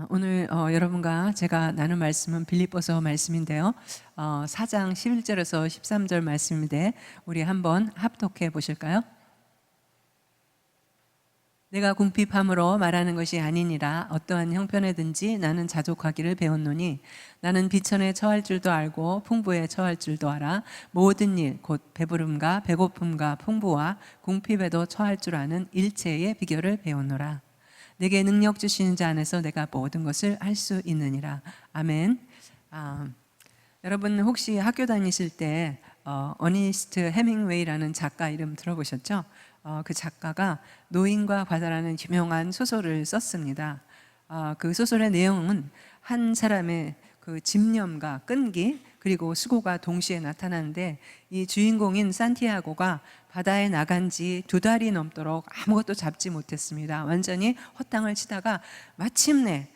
오늘 여러분과 제가 나눈 말씀은 빌립보서 말씀인데요. 4장 11절에서 13절 말씀인데 우리 한번 합독해 보실까요? 내가 궁핍함으로 말하는 것이 아니니라. 어떠한 형편에든지 나는 자족하기를 배웠노니 나는 비천에 처할 줄도 알고 풍부에 처할 줄도 알아. 모든 일 곧 배부름과 배고픔과 풍부와 궁핍에도 처할 줄 아는 일체의 비결을 배웠노라. 내게 능력 주시는 자 안에서 내가 모든 것을 할 수 있느니라. 아멘. 여러분 혹시 학교 다니실 때 어니스트 해밍웨이라는 작가 이름 들어보셨죠? 그 작가가 노인과 바다라는 유명한 소설을 썼습니다. 그 소설의 내용은 한 사람의 그 집념과 끈기 그리고 수고가 동시에 나타나는데, 이 주인공인 산티아고가 바다에 나간 지 2달이 넘도록 아무것도 잡지 못했습니다. 완전히 헛땅을 치다가 마침내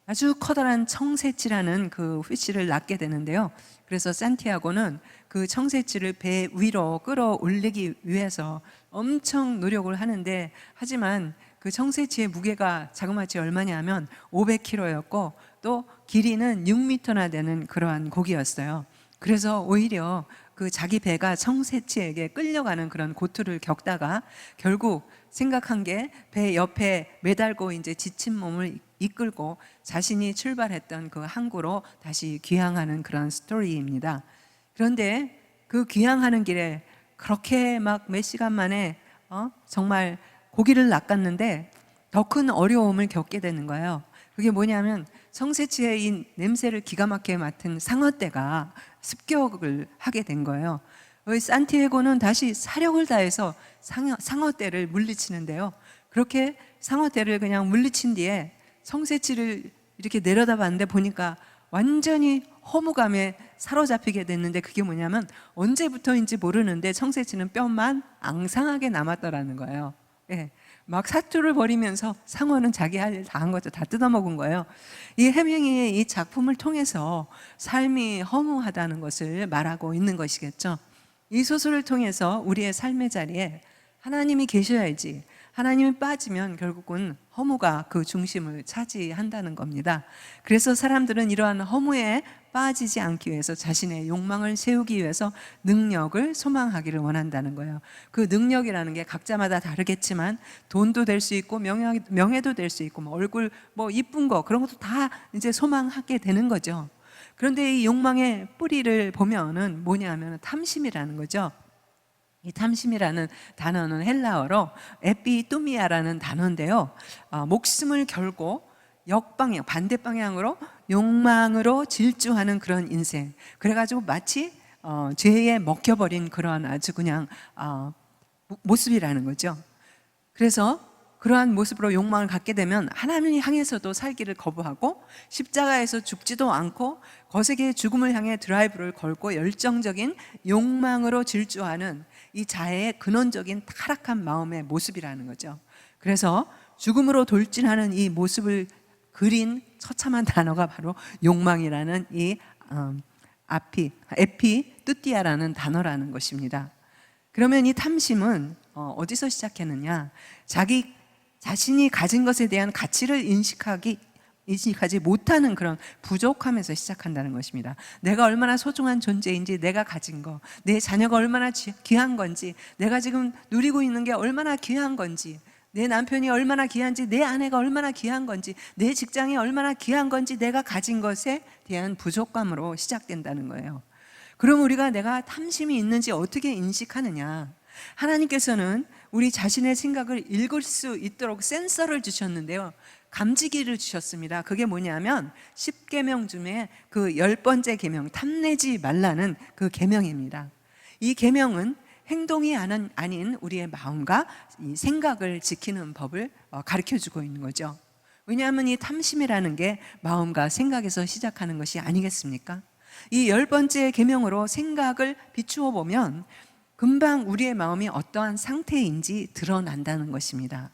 아주 커다란 청새치라는 그 휘치를 낚게 되는데요. 그래서 산티아고는 그 청새치를 배 위로 끌어올리기 위해서 엄청 노력을 하는데, 하지만 그 청새치의 무게가 자그마치 얼마냐 하면 500kg였고 또 길이는 6m나 되는 그러한 고기였어요. 그래서 오히려 그 자기 배가 청새치에게 끌려가는 그런 고투를 겪다가 결국 생각한 게 배 옆에 매달고 이제 지친 몸을 이끌고 자신이 출발했던 그 항구로 다시 귀향하는 그런 스토리입니다. 그런데 그 귀향하는 길에 그렇게 막 몇 시간 만에 정말 고기를 낚았는데 더 큰 어려움을 겪게 되는 거예요. 그게 뭐냐면 청새치의 이 냄새를 기가 막히게 맡은 상어떼가 습격을 하게 된 거예요. 산티아고는 다시 사력을 다해서 상어떼를 물리치는데요. 그렇게 상어떼를 그냥 물리친 뒤에 청새치를 이렇게 내려다봤는데 보니까 완전히 허무감에 사로잡히게 됐는데, 그게 뭐냐면 언제부터인지 모르는데 청새치는 뼈만 앙상하게 남았더라는 거예요. 예, 막 사투를 벌이면서 상어는 자기 할 일 다 한 것도 다 뜯어먹은 거예요. 이 해밍의 이 작품을 통해서 삶이 허무하다는 것을 말하고 있는 것이겠죠. 이 소설을 통해서 우리의 삶의 자리에 하나님이 계셔야지, 하나님이 빠지면 결국은 허무가 그 중심을 차지한다는 겁니다. 그래서 사람들은 이러한 허무에 빠지지 않기 위해서 자신의 욕망을 세우기 위해서 능력을 소망하기를 원한다는 거예요. 그 능력이라는 게 각자마다 다르겠지만 돈도 될 수 있고 명예도 될 수 있고 얼굴 이쁜 거 그런 것도 다 이제 소망하게 되는 거죠. 그런데 이 욕망의 뿌리를 보면은 뭐냐면 탐심이라는 거죠. 이 탐심이라는 단어는 헬라어로 에피뚜미아라는 단어인데요. 목숨을 걸고 역방향, 반대 방향으로 욕망으로 질주하는 그런 인생. 그래가지고 마치 죄에 먹혀버린 그런 아주 그냥 모습이라는 거죠. 그래서 그러한 모습으로 욕망을 갖게 되면 하나님을 향해서도 살기를 거부하고 십자가에서 죽지도 않고 거세게 죽음을 향해 드라이브를 걸고 열정적인 욕망으로 질주하는 이 자해의 근원적인 타락한 마음의 모습이라는 거죠. 그래서 죽음으로 돌진하는 이 모습을 그린 처참한 단어가 바로 욕망이라는 이 에피뚜띠아라는 단어라는 것입니다. 그러면 이 탐심은 어디서 시작했느냐? 자신이 가진 것에 대한 가치를 인식하지 못하는 그런 부족함에서 시작한다는 것입니다. 내가 얼마나 소중한 존재인지, 내가 가진 거, 내 자녀가 얼마나 귀한 건지, 내가 지금 누리고 있는 게 얼마나 귀한 건지, 내 남편이 얼마나 귀한지, 내 아내가 얼마나 귀한 건지, 내 직장이 얼마나 귀한 건지, 내가 가진 것에 대한 부족감으로 시작된다는 거예요. 그럼 우리가 내가 탐심이 있는지 어떻게 인식하느냐? 하나님께서는 우리 자신의 생각을 읽을 수 있도록 센서를 주셨는데요, 감지기를 주셨습니다. 그게 뭐냐면 10계명 중에 그 10번째 계명, 탐내지 말라는 그 계명입니다. 이 계명은 행동이 아닌 우리의 마음과 이 생각을 지키는 법을 가르쳐주고 있는 거죠. 왜냐하면 이 탐심이라는 게 마음과 생각에서 시작하는 것이 아니겠습니까? 이 10번째 계명으로 생각을 비추어 보면 금방 우리의 마음이 어떠한 상태인지 드러난다는 것입니다.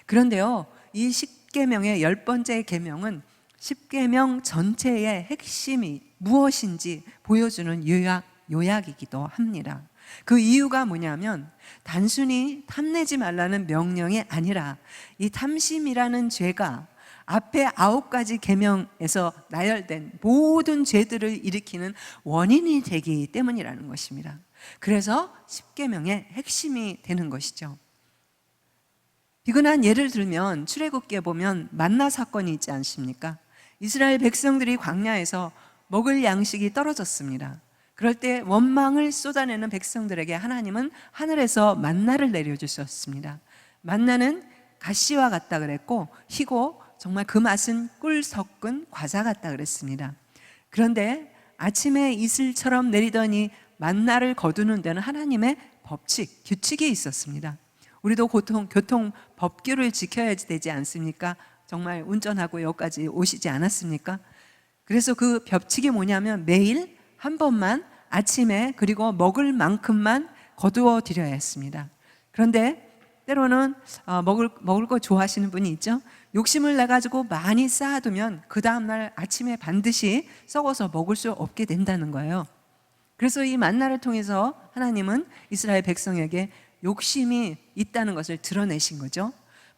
그런데요, 이 10계명의 10번째 계명은 10계명 전체의 핵심이 무엇인지 보여주는 요약이기도 합니다. 그 이유가 뭐냐면 단순히 탐내지 말라는 명령이 아니라 이 탐심이라는 죄가 앞에 9가지 계명에서 나열된 모든 죄들을 일으키는 원인이 되기 때문이라는 것입니다. 그래서 10계명의 핵심이 되는 것이죠. 비근한 예를 들면 출애굽기에 보면 만나 사건이 있지 않습니까? 이스라엘 백성들이 광야에서 먹을 양식이 떨어졌습니다. 그럴 때 원망을 쏟아내는 백성들에게 하나님은 하늘에서 만나를 내려주셨습니다. 만나는 가시와 같다 그랬고 희고 정말 그 맛은 꿀 섞은 과자 같다 그랬습니다. 그런데 아침에 이슬처럼 내리더니 만나를 거두는 데는 하나님의 법칙, 규칙이 있었습니다. 우리도 교통 법규를 지켜야 되지 않습니까? 정말 운전하고 여기까지 오시지 않았습니까? 그래서 그 법칙이 뭐냐면 매일 한 번만 아침에 그리고 먹을 만큼만 거두어 드려야 했습니다. 그런데 때로는 먹을 거 좋아하시는 분이 있죠. 욕심을 내가지고 많이 쌓아두면 그 다음날 아침에 반드시 썩어서 먹을 수 없게 된다는 거예요. 그래서 이 만나를 통해서 하나님은 이스라엘 백성에게 욕심이 있다는 것을 드러내신 거죠.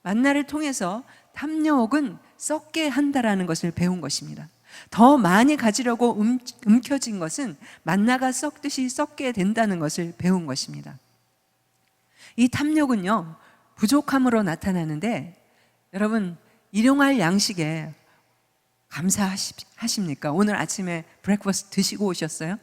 만나를 통해서 탐욕은 썩게 한다라는 것을 배운 것입니다. 더 많이 가지려고 움켜쥔 것은 만나가 썩듯이 썩게 된다는 것을 배운 것입니다. 이 탐욕은요, 부족함으로 나타나는데 여러분 일용할 양식에 감사하십니까? 오늘 아침에 브렉퍼스트 드시고 오셨어요?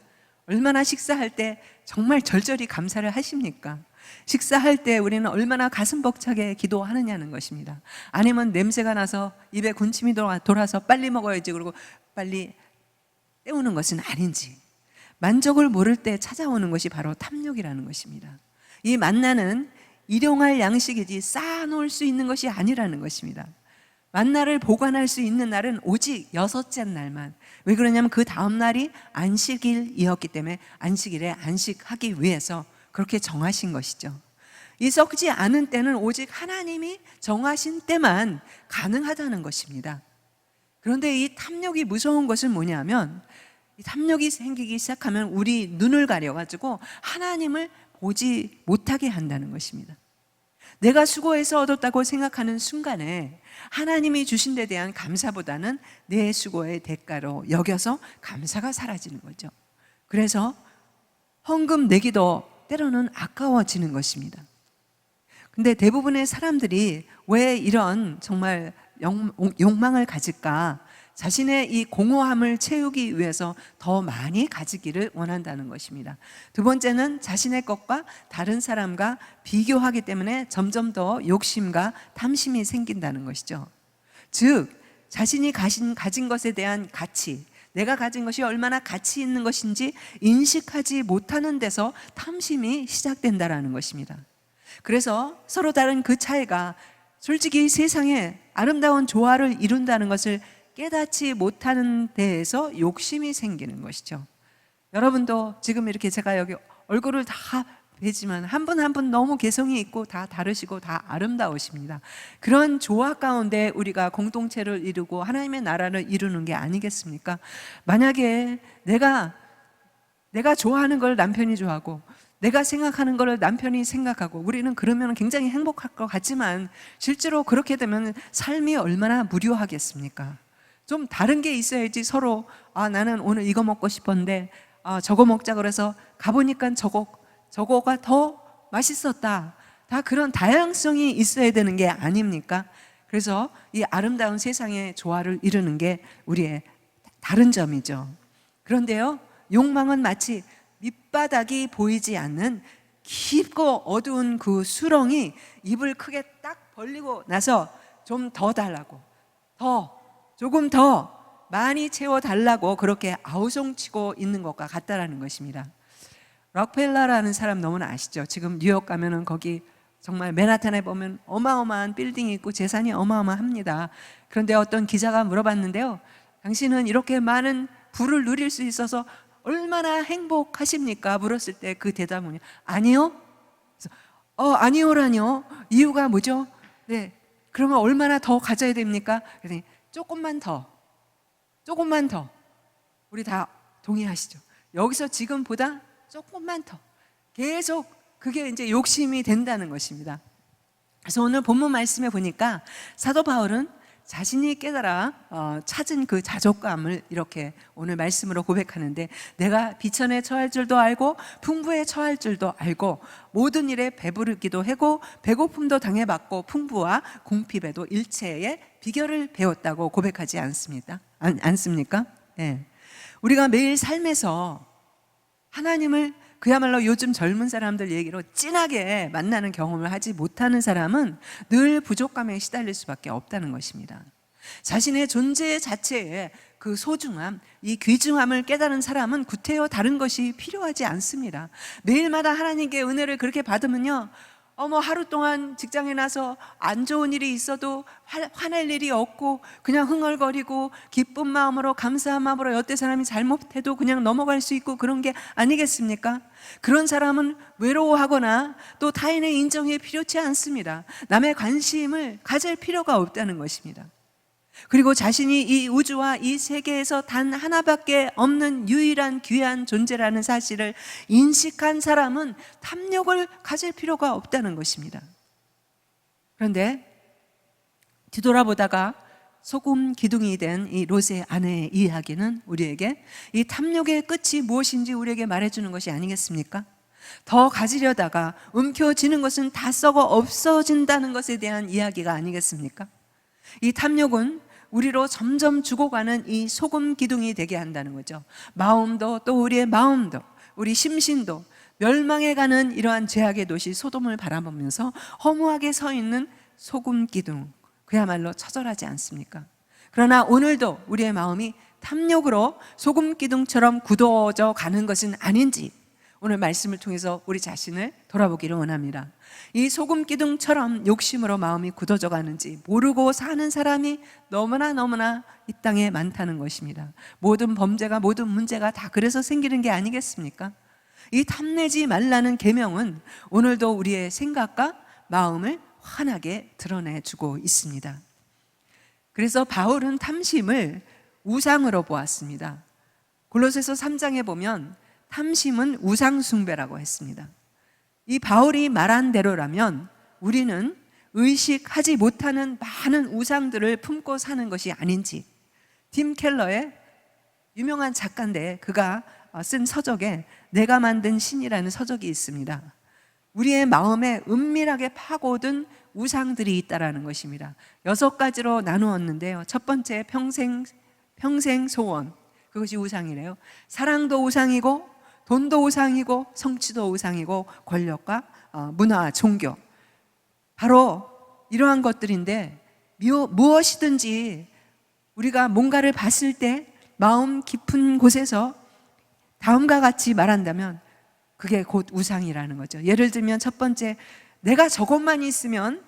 얼마나 식사할 때 정말 절절히 감사를 하십니까? 식사할 때 우리는 얼마나 가슴 벅차게 기도하느냐는 것입니다. 아니면 냄새가 나서 입에 군침이 돌아서 빨리 먹어야지 그러고 빨리 때우는 것은 아닌지, 만족을 모를 때 찾아오는 것이 바로 탐욕이라는 것입니다. 이 만나는 일용할 양식이지 쌓아놓을 수 있는 것이 아니라는 것입니다. 만나를 보관할 수 있는 날은 오직 6째 날만. 왜 그러냐면 그 다음 날이 안식일이었기 때문에 안식일에 안식하기 위해서 그렇게 정하신 것이죠. 이 썩지 않은 때는 오직 하나님이 정하신 때만 가능하다는 것입니다. 그런데 이 탐욕이 무서운 것은 뭐냐면 이 탐욕이 생기기 시작하면 우리 눈을 가려가지고 하나님을 보지 못하게 한다는 것입니다. 내가 수고해서 얻었다고 생각하는 순간에 하나님이 주신 데 대한 감사보다는 내 수고의 대가로 여겨서 감사가 사라지는 거죠. 그래서 헌금 내기도 때로는 아까워지는 것입니다. 근데 대부분의 사람들이 왜 이런 정말 욕망을 가질까? 자신의 이 공허함을 채우기 위해서 더 많이 가지기를 원한다는 것입니다. 두 번째는 자신의 것과 다른 사람과 비교하기 때문에 점점 더 욕심과 탐심이 생긴다는 것이죠. 즉 자신이 가진 것에 대한 가치, 내가 가진 것이 얼마나 가치 있는 것인지 인식하지 못하는 데서 탐심이 시작된다는 것입니다. 그래서 서로 다른 그 차이가 솔직히 세상에 아름다운 조화를 이룬다는 것을 깨닫지 못하는 데에서 욕심이 생기는 것이죠. 여러분도 지금 이렇게 제가 여기 얼굴을 다 뵈지만 한 분 한 분 너무 개성이 있고 다 다르시고 다 아름다우십니다. 그런 조화 가운데 우리가 공동체를 이루고 하나님의 나라를 이루는 게 아니겠습니까? 만약에 내가 좋아하는 걸 남편이 좋아하고 내가 생각하는 걸 남편이 생각하고 우리는 그러면 굉장히 행복할 것 같지만 실제로 그렇게 되면 삶이 얼마나 무료하겠습니까? 좀 다른 게 있어야지 서로 나는 오늘 이거 먹고 싶었는데 저거 먹자 그래서 가보니까 저거가 더 맛있었다. 다 그런 다양성이 있어야 되는 게 아닙니까? 그래서 이 아름다운 세상의 조화를 이루는 게 우리의 다른 점이죠. 그런데요, 욕망은 마치 밑바닥이 보이지 않는 깊고 어두운 그 수렁이 입을 크게 딱 벌리고 나서 좀 더 달라고, 조금 더 많이 채워달라고 그렇게 아우성치고 있는 것과 같다라는 것입니다. 록펠러라는 사람 너무나 아시죠? 지금 뉴욕 가면은 거기 정말 맨하탄에 보면 어마어마한 빌딩이 있고 재산이 어마어마합니다. 그런데 어떤 기자가 물어봤는데요, 당신은 이렇게 많은 부를 누릴 수 있어서 얼마나 행복하십니까? 물었을 때 그 대답은 아니요. 아니요라뇨. 이유가 뭐죠? 네, 그러면 얼마나 더 가져야 됩니까? 그랬더니 조금만 더. 우리 다 동의하시죠? 여기서 지금보다 조금만 더. 계속 그게 이제 욕심이 된다는 것입니다. 그래서 오늘 본문 말씀에 보니까 사도 바울은 자신이 깨달아 찾은 그 자족감을 이렇게 오늘 말씀으로 고백하는데, 내가 비천에 처할 줄도 알고 풍부에 처할 줄도 알고 모든 일에 배부르기도 하고 배고픔도 당해봤고 풍부와 궁핍에도 일체의 비결을 배웠다고 고백하지 않습니까? 네. 우리가 매일 삶에서 하나님을 그야말로 요즘 젊은 사람들 얘기로 진하게 만나는 경험을 하지 못하는 사람은 늘 부족감에 시달릴 수밖에 없다는 것입니다. 자신의 존재 자체의 그 소중함, 이 귀중함을 깨달은 사람은 구태여 다른 것이 필요하지 않습니다. 매일마다 하나님께 은혜를 그렇게 받으면요, 하루 동안 직장에 나서 안 좋은 일이 있어도 화낼 일이 없고 그냥 흥얼거리고 기쁜 마음으로, 감사한 마음으로 여태 사람이 잘못해도 그냥 넘어갈 수 있고 그런 게 아니겠습니까? 그런 사람은 외로워하거나 또 타인의 인정이 필요치 않습니다. 남의 관심을 가질 필요가 없다는 것입니다. 그리고 자신이 이 우주와 이 세계에서 단 하나밖에 없는 유일한 귀한 존재라는 사실을 인식한 사람은 탐욕을 가질 필요가 없다는 것입니다. 그런데 뒤돌아보다가 소금 기둥이 된 이 롯의 아내의 이야기는 우리에게 이 탐욕의 끝이 무엇인지 우리에게 말해주는 것이 아니겠습니까? 더 가지려다가 움켜쥐는 것은 다 썩어 없어진다는 것에 대한 이야기가 아니겠습니까? 이 탐욕은 우리로 점점 죽어가는 이 소금 기둥이 되게 한다는 거죠. 마음도, 또 우리의 마음도, 우리 심신도 멸망해가는 이러한 죄악의 도시 소돔을 바라보면서 허무하게 서 있는 소금 기둥, 그야말로 처절하지 않습니까? 그러나 오늘도 우리의 마음이 탐욕으로 소금 기둥처럼 굳어져 가는 것은 아닌지 오늘 말씀을 통해서 우리 자신을 돌아보기를 원합니다. 이 소금 기둥처럼 욕심으로 마음이 굳어져 가는지 모르고 사는 사람이 너무나 이 땅에 많다는 것입니다. 모든 범죄가, 모든 문제가 다 그래서 생기는 게 아니겠습니까? 이 탐내지 말라는 계명은 오늘도 우리의 생각과 마음을 환하게 드러내주고 있습니다. 그래서 바울은 탐심을 우상으로 보았습니다. 골로새서 3장에 보면 탐심은 우상숭배라고 했습니다. 이 바울이 말한 대로라면 우리는 의식하지 못하는 많은 우상들을 품고 사는 것이 아닌지, 팀 켈러의 유명한 작가인데 그가 쓴 서적에 내가 만든 신이라는 서적이 있습니다. 우리의 마음에 은밀하게 파고든 우상들이 있다라는 것입니다. 6가지로 나누었는데요. 첫 번째, 평생 소원, 그것이 우상이래요. 사랑도 우상이고 돈도 우상이고 성취도 우상이고 권력과 문화, 종교, 바로 이러한 것들인데, 무엇이든지 우리가 뭔가를 봤을 때 마음 깊은 곳에서 다음과 같이 말한다면 그게 곧 우상이라는 거죠. 예를 들면 첫 번째, 내가 저것만 있으면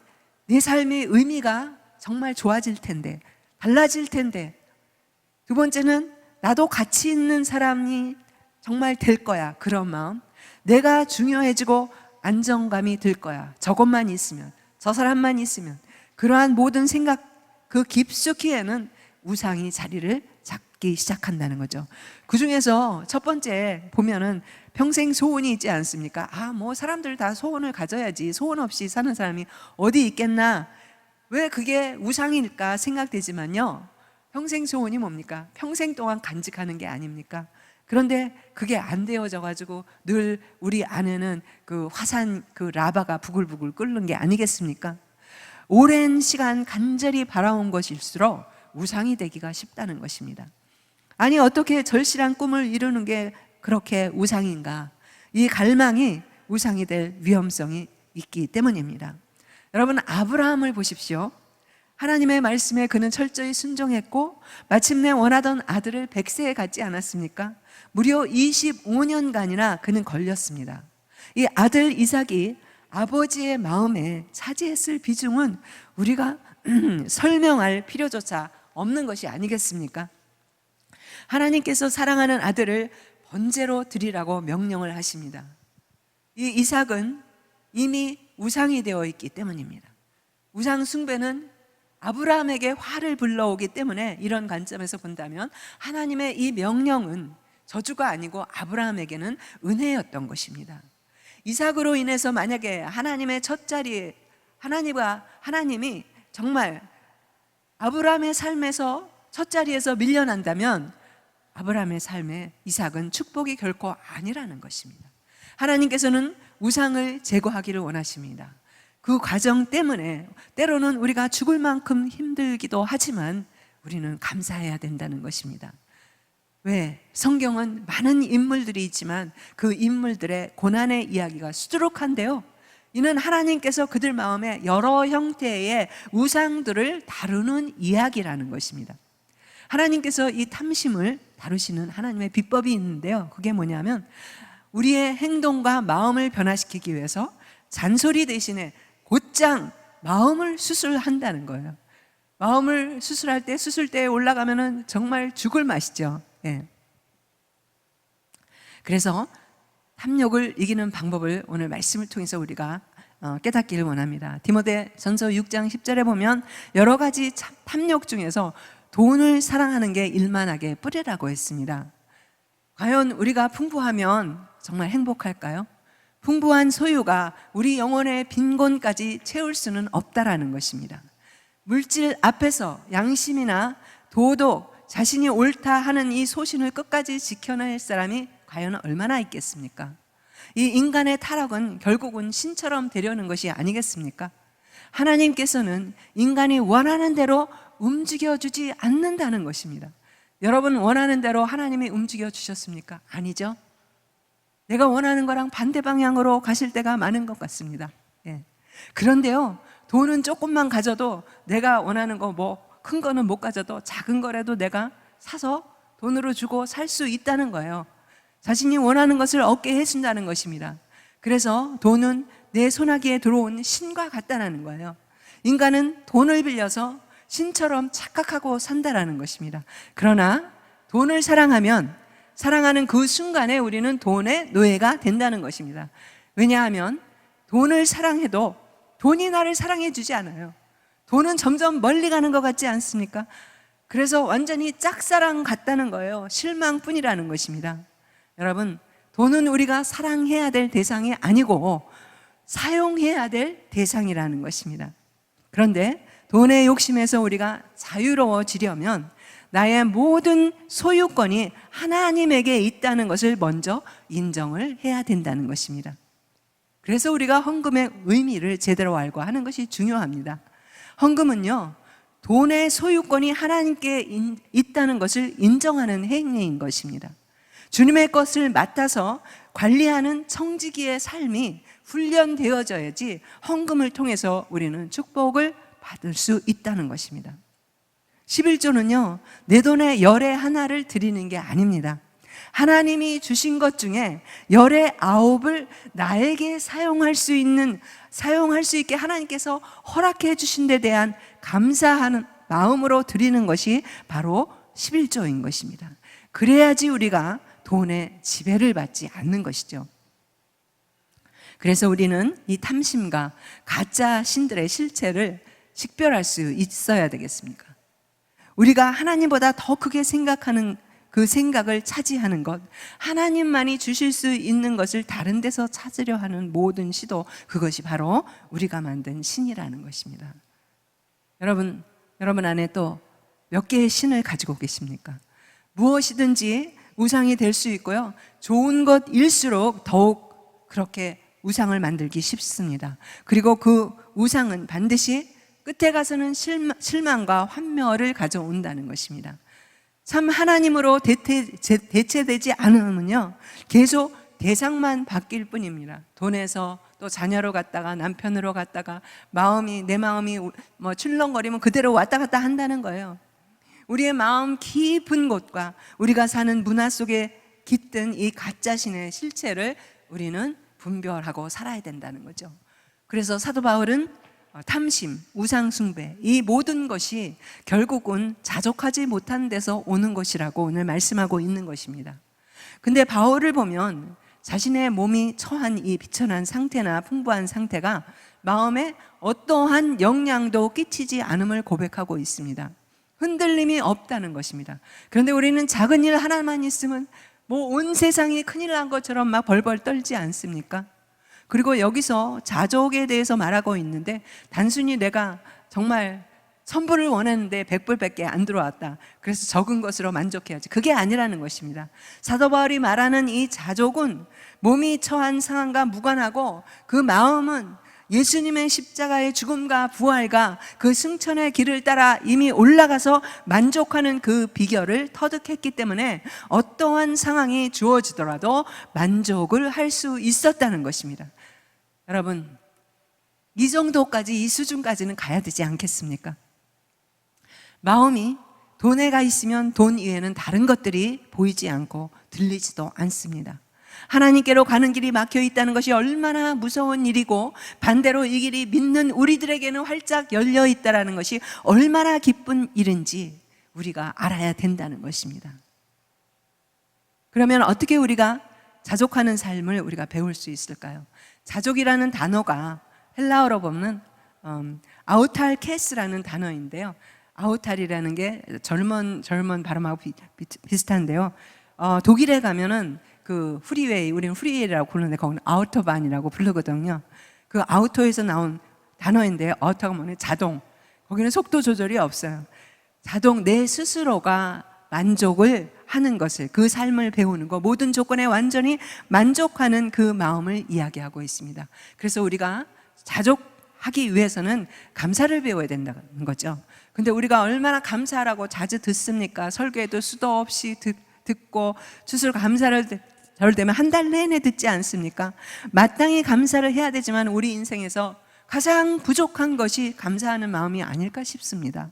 내 삶의 의미가 정말 좋아질 텐데, 달라질 텐데. 두 번째는 나도 가치 있는 사람이 정말 될 거야, 그런 마음. 내가 중요해지고 안정감이 들 거야, 저것만 있으면, 저 사람만 있으면. 그러한 모든 생각 그 깊숙이에는 우상이 자리를 잡기 시작한다는 거죠. 그 중에서 첫 번째 보면은 평생 소원이 있지 않습니까? 사람들 다 소원을 가져야지, 소원 없이 사는 사람이 어디 있겠나, 왜 그게 우상일까 생각되지만요, 평생 소원이 뭡니까? 평생 동안 간직하는 게 아닙니까? 그런데 그게 안 되어져 가지고 늘 우리 안에는 그 화산, 그 라바가 부글부글 끓는 게 아니겠습니까? 오랜 시간 간절히 바라온 것일수록 우상이 되기가 쉽다는 것입니다. 아니, 어떻게 절실한 꿈을 이루는 게 그렇게 우상인가? 이 갈망이 우상이 될 위험성이 있기 때문입니다. 여러분, 아브라함을 보십시오. 하나님의 말씀에 그는 철저히 순종했고 마침내 원하던 아들을 100세에 갖지 않았습니까? 무려 25년간이나 그는 걸렸습니다. 이 아들 이삭이 아버지의 마음에 차지했을 비중은 우리가 설명할 필요조차 없는 것이 아니겠습니까? 하나님께서 사랑하는 아들을 번제로 드리라고 명령을 하십니다. 이 이삭은 이미 우상이 되어 있기 때문입니다. 우상 숭배는 아브라함에게 화를 불러오기 때문에 이런 관점에서 본다면 하나님의 이 명령은 저주가 아니고 아브라함에게는 은혜였던 것입니다. 이삭으로 인해서 만약에 하나님의 첫 자리에 하나님이 정말 아브라함의 삶에서 첫 자리에서 밀려난다면 아브라함의 삶에 이삭은 축복이 결코 아니라는 것입니다. 하나님께서는 우상을 제거하기를 원하십니다. 그 과정 때문에 때로는 우리가 죽을 만큼 힘들기도 하지만 우리는 감사해야 된다는 것입니다. 왜? 성경은 많은 인물들이 있지만 그 인물들의 고난의 이야기가 수두룩한데요, 이는 하나님께서 그들 마음에 여러 형태의 우상들을 다루는 이야기라는 것입니다. 하나님께서 이 탐심을 다루시는 하나님의 비법이 있는데요, 그게 뭐냐면 우리의 행동과 마음을 변화시키기 위해서 잔소리 대신에 곧장 마음을 수술한다는 거예요. 마음을 수술할 때 수술대에 올라가면은 정말 죽을 맛이죠. 예. 그래서 탐욕을 이기는 방법을 오늘 말씀을 통해서 우리가 깨닫기를 원합니다. 디모데전서 6장 10절에 보면 여러 가지 탐욕 중에서 돈을 사랑하는 게 일만하게 뿌리라고 했습니다. 과연 우리가 풍부하면 정말 행복할까요? 풍부한 소유가 우리 영혼의 빈곤까지 채울 수는 없다라는 것입니다. 물질 앞에서 양심이나 도덕, 자신이 옳다 하는 이 소신을 끝까지 지켜낼 사람이 과연 얼마나 있겠습니까? 이 인간의 타락은 결국은 신처럼 되려는 것이 아니겠습니까? 하나님께서는 인간이 원하는 대로 움직여주지 않는다는 것입니다. 여러분 원하는 대로 하나님이 움직여 주셨습니까? 아니죠. 내가 원하는 거랑 반대 방향으로 가실 때가 많은 것 같습니다. 예. 그런데요, 돈은 조금만 가져도 내가 원하는 거 뭐 큰 거는 못 가져도 작은 거라도 내가 사서 돈으로 주고 살 수 있다는 거예요. 자신이 원하는 것을 얻게 해준다는 것입니다. 그래서 돈은 내 손아귀에 들어온 신과 같다는 거예요. 인간은 돈을 빌려서 신처럼 착각하고 산다라는 것입니다. 그러나 돈을 사랑하면 사랑하는 그 순간에 우리는 돈의 노예가 된다는 것입니다. 왜냐하면 돈을 사랑해도 돈이 나를 사랑해 주지 않아요. 돈은 점점 멀리 가는 것 같지 않습니까? 그래서 완전히 짝사랑 같다는 거예요. 실망뿐이라는 것입니다. 여러분, 돈은 우리가 사랑해야 될 대상이 아니고 사용해야 될 대상이라는 것입니다. 그런데 돈의 욕심에서 우리가 자유로워지려면 나의 모든 소유권이 하나님에게 있다는 것을 먼저 인정을 해야 된다는 것입니다. 그래서 우리가 헌금의 의미를 제대로 알고 하는 것이 중요합니다. 헌금은요, 돈의 소유권이 하나님께 있다는 것을 인정하는 행위인 것입니다. 주님의 것을 맡아서 관리하는 청지기의 삶이 훈련되어져야지 헌금을 통해서 우리는 축복을 받을 수 있다는 것입니다. 11조는요, 내 돈의 열의 하나를 드리는 게 아닙니다. 하나님이 주신 것 중에 열의 9을 나에게 사용할 수 있게 하나님께서 허락해 주신 데 대한 감사하는 마음으로 드리는 것이 바로 11조인 것입니다. 그래야지 우리가 돈의 지배를 받지 않는 것이죠. 그래서 우리는 이 탐심과 가짜 신들의 실체를 식별할 수 있어야 되겠습니까? 우리가 하나님보다 더 크게 생각하는 그 생각을 차지하는 것, 하나님만이 주실 수 있는 것을 다른 데서 찾으려 하는 모든 시도, 그것이 바로 우리가 만든 신이라는 것입니다. 여러분 안에 또 몇 개의 신을 가지고 계십니까? 무엇이든지 우상이 될 수 있고요, 좋은 것일수록 더욱 그렇게 우상을 만들기 쉽습니다. 그리고 그 우상은 반드시 끝에 가서는 실망과 환멸을 가져온다는 것입니다. 참 하나님으로 대체되지 않으면요, 계속 대상만 바뀔 뿐입니다. 돈에서 또 자녀로 갔다가 남편으로 갔다가 내 마음이 뭐 출렁거리면 그대로 왔다 갔다 한다는 거예요. 우리의 마음 깊은 곳과 우리가 사는 문화 속에 깃든 이 가짜신의 실체를 우리는 분별하고 살아야 된다는 거죠. 그래서 사도 바울은 탐심, 우상숭배, 이 모든 것이 결국은 자족하지 못한 데서 오는 것이라고 오늘 말씀하고 있는 것입니다. 근데 바울을 보면 자신의 몸이 처한 이 비천한 상태나 풍부한 상태가 마음에 어떠한 영향도 끼치지 않음을 고백하고 있습니다. 흔들림이 없다는 것입니다. 그런데 우리는 작은 일 하나만 있으면 뭐 온 세상이 큰일 난 것처럼 막 벌벌 떨지 않습니까? 그리고 여기서 자족에 대해서 말하고 있는데 단순히 내가 정말 천불을 원했는데 100불밖에 안 들어왔다. 그래서 적은 것으로 만족해야지. 그게 아니라는 것입니다. 사도 바울이 말하는 이 자족은 몸이 처한 상황과 무관하고 그 마음은 예수님의 십자가의 죽음과 부활과 그 승천의 길을 따라 이미 올라가서 만족하는 그 비결을 터득했기 때문에 어떠한 상황이 주어지더라도 만족을 할 수 있었다는 것입니다. 여러분, 이 정도까지, 이 수준까지는 가야 되지 않겠습니까? 마음이 돈에가 있으면 돈 이외에는 다른 것들이 보이지 않고 들리지도 않습니다. 하나님께로 가는 길이 막혀 있다는 것이 얼마나 무서운 일이고, 반대로 이 길이 믿는 우리들에게는 활짝 열려 있다는 것이 얼마나 기쁜 일인지 우리가 알아야 된다는 것입니다. 그러면 어떻게 우리가 자족하는 삶을 우리가 배울 수 있을까요? 자족이라는 단어가 헬라어로 보면 아우탈케스라는 단어인데요. 아우탈이라는 게 젊은 발음하고 비슷한데요. 독일에 가면은 그 후리웨이, 우리는 후리웨이라고 부르는데 거기는 아우토반이라고 부르거든요. 그 아우토에서 나온 단어인데, 아우토가 뭐냐? 자동. 거기는 속도 조절이 없어요. 자동, 내 스스로가 만족을 하는 것을, 그 삶을 배우는 것, 모든 조건에 완전히 만족하는 그 마음을 이야기하고 있습니다. 그래서 우리가 자족하기 위해서는 감사를 배워야 된다는 거죠. 근데 우리가 얼마나 감사하라고 자주 듣습니까? 설교에도 수도 없이 듣고, 주술 감사를 절되면 한 달 내내 듣지 않습니까? 마땅히 감사를 해야 되지만 우리 인생에서 가장 부족한 것이 감사하는 마음이 아닐까 싶습니다.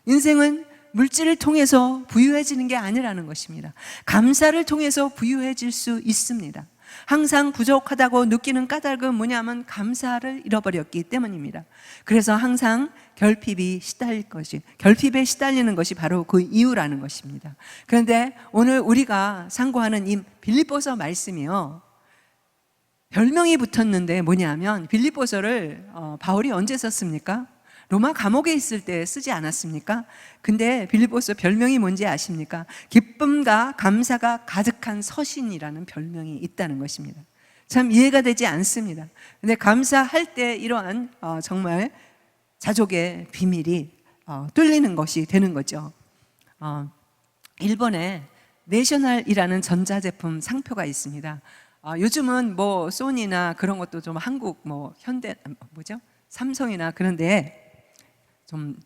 인생은 물질을 통해서 부유해지는 게 아니라는 것입니다. 감사를 통해서 부유해질 수 있습니다. 항상 부족하다고 느끼는 까닭은 뭐냐면 감사를 잃어버렸기 때문입니다. 그래서 항상 결핍에 시달리는 것이 바로 그 이유라는 것입니다. 그런데 오늘 우리가 상고하는 이 빌립보서 말씀이요, 별명이 붙었는데 뭐냐면, 빌립보서를 바울이 언제 썼습니까? 로마 감옥에 있을 때 쓰지 않았습니까? 근데 빌립보서 별명이 뭔지 아십니까? 기쁨과 감사가 가득한 서신이라는 별명이 있다는 것입니다. 참 이해가 되지 않습니다. 근데 감사할 때 이러한 정말 자족의 비밀이 뚫리는 것이 되는 거죠. 일본에 내셔널이라는 전자제품 상표가 있습니다. 요즘은 뭐 소니나 그런 것도 좀 한국 뭐 현대 삼성이나 그런데 좀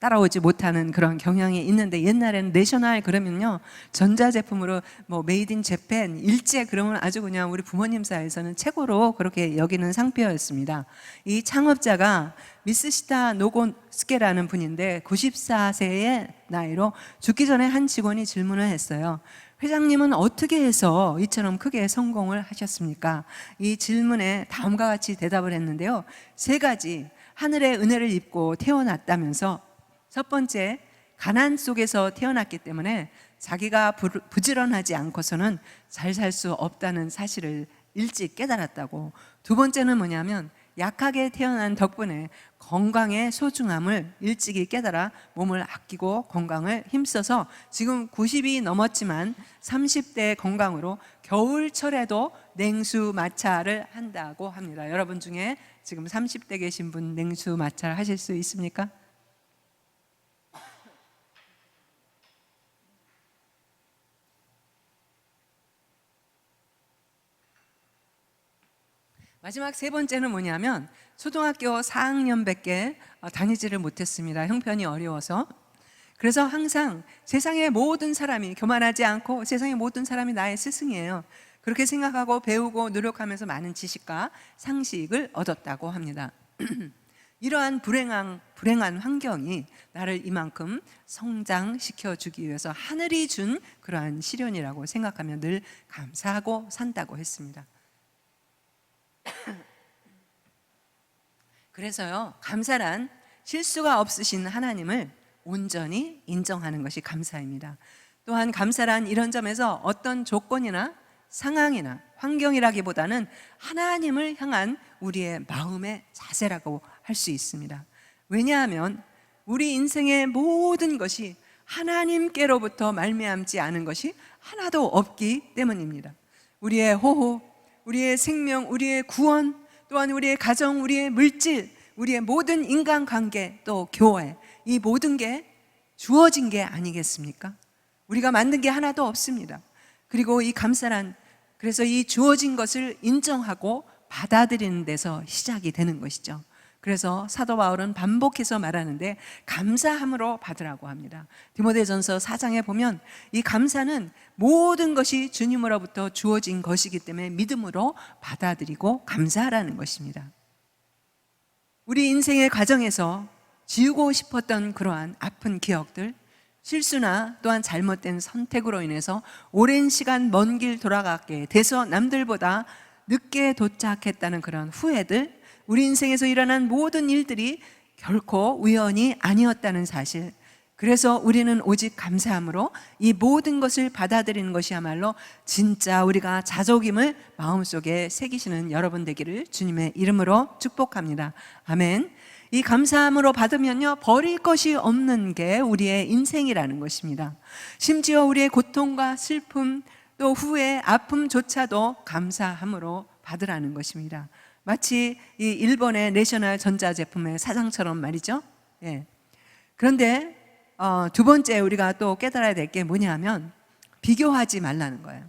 따라오지 못하는 그런 경향이 있는데, 옛날에는 내셔널 그러면요, 전자제품으로 뭐 메이드 인 재팬, 일제 그러면 아주 그냥 우리 부모님 사이에서는 최고로 그렇게 여기는 상표였습니다. 이 창업자가 미스시타 노고스케라는 분인데 94세의 나이로 죽기 전에 한 직원이 질문을 했어요. 회장님은 어떻게 해서 이처럼 크게 성공을 하셨습니까? 이 질문에 다음과 같이 대답을 했는데요. 3가지 하늘의 은혜를 입고 태어났다면서, 첫 번째, 가난 속에서 태어났기 때문에 자기가 부지런하지 않고서는 잘 살 수 없다는 사실을 일찍 깨달았다고. 두 번째는 뭐냐면, 약하게 태어난 덕분에 건강의 소중함을 일찍이 깨달아 몸을 아끼고 건강을 힘써서 지금 90이 넘었지만 30대 건강으로 겨울철에도 냉수 마찰을 한다고 합니다. 여러분 중에 지금 30대 계신 분 냉수 마찰 하실 수 있습니까? 마지막 3번째는 뭐냐면, 초등학교 4학년밖에 다니지를 못했습니다. 형편이 어려워서. 그래서 항상 세상의 모든 사람이, 교만하지 않고 세상의 모든 사람이 나의 스승이에요, 그렇게 생각하고 배우고 노력하면서 많은 지식과 상식을 얻었다고 합니다. 이러한 불행한 환경이 나를 이만큼 성장시켜 주기 위해서 하늘이 준 그러한 시련이라고 생각하며 늘 감사하고 산다고 했습니다. 그래서요, 감사란 실수가 없으신 하나님을 온전히 인정하는 것이 감사입니다. 또한 감사란 이런 점에서 어떤 조건이나 상황이나 환경이라기보다는 하나님을 향한 우리의 마음의 자세라고 할 수 있습니다. 왜냐하면 우리 인생의 모든 것이 하나님께로부터 말미암지 않은 것이 하나도 없기 때문입니다. 우리의 호흡, 우리의 생명, 우리의 구원, 또한 우리의 가정, 우리의 물질, 우리의 모든 인간관계 또 교회, 이 모든 게 주어진 게 아니겠습니까? 우리가 만든 게 하나도 없습니다. 그리고 이 감사란, 그래서 이 주어진 것을 인정하고 받아들이는 데서 시작이 되는 것이죠. 그래서 사도 바울은 반복해서 말하는데 감사함으로 받으라고 합니다. 디모데전서 4장에 보면 이 감사는 모든 것이 주님으로부터 주어진 것이기 때문에 믿음으로 받아들이고 감사하라는 것입니다. 우리 인생의 과정에서 지우고 싶었던 그러한 아픈 기억들, 실수나 또한 잘못된 선택으로 인해서 오랜 시간 먼 길 돌아가게 돼서 남들보다 늦게 도착했다는 그런 후회들, 우리 인생에서 일어난 모든 일들이 결코 우연이 아니었다는 사실, 그래서 우리는 오직 감사함으로 이 모든 것을 받아들이는 것이야말로 진짜 우리가 자족임을 마음속에 새기시는 여러분 되기를 주님의 이름으로 축복합니다. 아멘. 이 감사함으로 받으면요, 버릴 것이 없는 게 우리의 인생이라는 것입니다. 심지어 우리의 고통과 슬픔 또 후회, 아픔조차도 감사함으로 받으라는 것입니다. 마치 이 일본의 내셔널 전자제품의 사장처럼 말이죠. 예. 그런데 두 번째 우리가 또 깨달아야 될 게 뭐냐면 비교하지 말라는 거예요.